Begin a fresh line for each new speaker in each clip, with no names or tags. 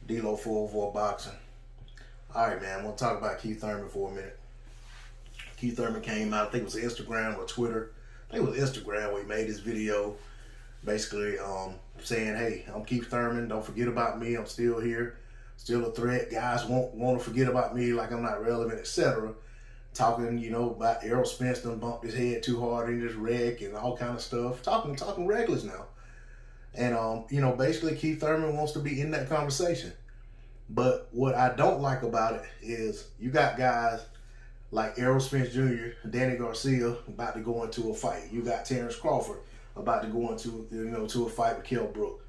D-Lo 404 Boxing. Alright, man, I'm going to talk about Keith Thurman for a minute. Keith Thurman came out, I think it was Instagram or Twitter. I think it was Instagram where he made this video basically saying, hey, I'm Keith Thurman. Don't forget about me. I'm still here. Still a threat. Guys want to forget about me like I'm not relevant, etc. Talking, about Errol Spence done bumped his head too hard in this wreck and all kind of stuff. Talking reckless now. And, basically Keith Thurman wants to be in that conversation. But what I don't like about it is you got guys like Errol Spence Jr., Danny Garcia about to go into a fight. You got Terrence Crawford about to go into, to a fight with Kell Brook.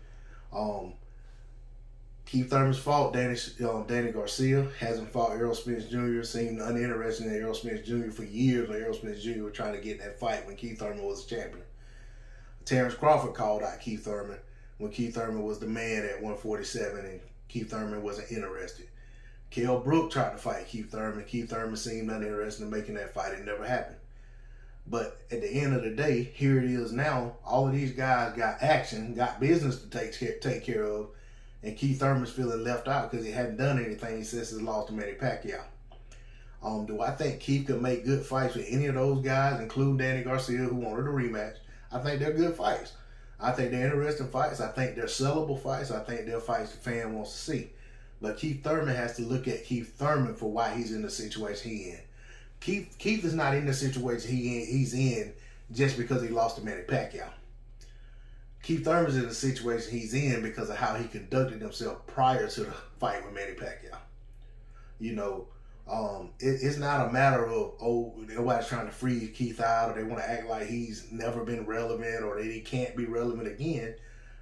Keith Thurman's fought Danny Garcia, hasn't fought Errol Spence Jr., seemed uninterested in Errol Spence Jr. for years when Errol Spence Jr. was trying to get in that fight when Keith Thurman was a champion. Terrence Crawford called out Keith Thurman when Keith Thurman was the man at 147 and Keith Thurman wasn't interested. Kell Brook tried to fight Keith Thurman. Keith Thurman seemed uninterested in making that fight. It never happened. But at the end of the day, here it is now. All of these guys got action, got business to take care of, and Keith Thurman's feeling left out because he hadn't done anything since his loss to Manny Pacquiao. Do I think Keith could make good fights with any of those guys, including Danny Garcia, who wanted a rematch? I think they're good fights. I think they're interesting fights. I think they're sellable fights. I think they're fights the fan wants to see. But Keith Thurman has to look at Keith Thurman for why he's in the situation he's in. Keith is not in the situation he's in just because he lost to Manny Pacquiao. Keith Thurman's in the situation he's in because of how he conducted himself prior to the fight with Manny Pacquiao. It's not a matter of, everybody's trying to freeze Keith out or they want to act like he's never been relevant or that he can't be relevant again.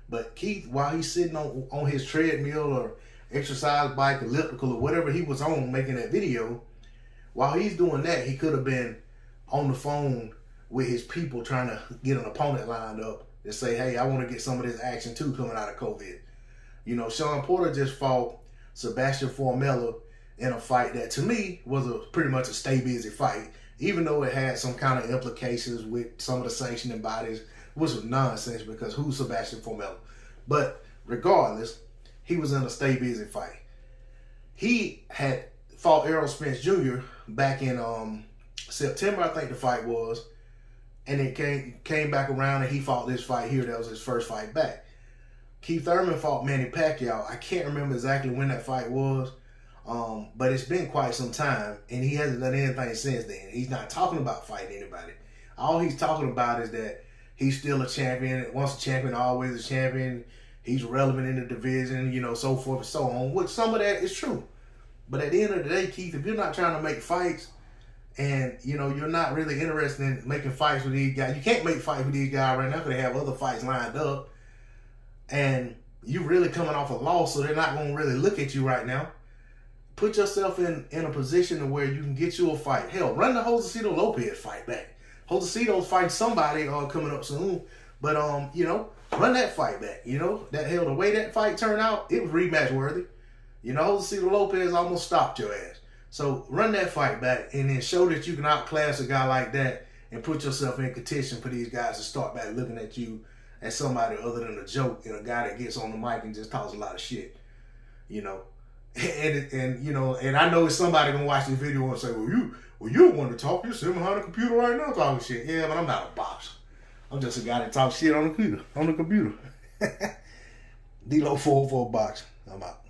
But Keith, while he's sitting on his treadmill or exercise bike, elliptical, or whatever he was on making that video, while he's doing that, he could have been on the phone with his people trying to get an opponent lined up and say, hey, I want to get some of this action too coming out of COVID. Sean Porter just fought Sebastian Formella in a fight that to me was pretty much a stay busy fight, even though it had some kind of implications with some of the sanctioning bodies, which was nonsense because who's Sebastian Formella? But regardless, he was in a stay busy fight. He had fought Errol Spence Jr. back in September, I think the fight was, and it came back around and he fought this fight here. That was his first fight back. Keith Thurman fought Manny Pacquiao. I can't remember exactly when that fight was, but it's been quite some time, and he hasn't done anything since then. He's not talking about fighting anybody. All he's talking about is that he's still a champion. Once a champion, always a champion. He's relevant in the division, so forth and so on, which some of that is true. But at the end of the day, Keith, if you're not trying to make fights and, you're not really interested in making fights with these guys, you can't make fights with these guys right now because they have other fights lined up. And you really coming off a loss, so they're not going to really look at you right now. Put yourself in a position to where you can get you a fight. Hell, run the Josecito Lopez fight back. Josecito's fighting somebody coming up soon. But, run that fight back. The way that fight turned out, it was rematch worthy. Josecito Lopez almost stopped your ass. So run that fight back and then show that you can outclass a guy like that and put yourself in contention for these guys to start back looking at you as somebody other than a joke and a guy that gets on the mic and just talks a lot of shit. And I know it's somebody gonna watch this video and say, well, you don't want to talk. You're sitting behind a computer right now talking shit. Yeah, but I'm not a boxer. I'm just a guy that talks shit on the computer. D-Lo 404 Boxing. I'm out.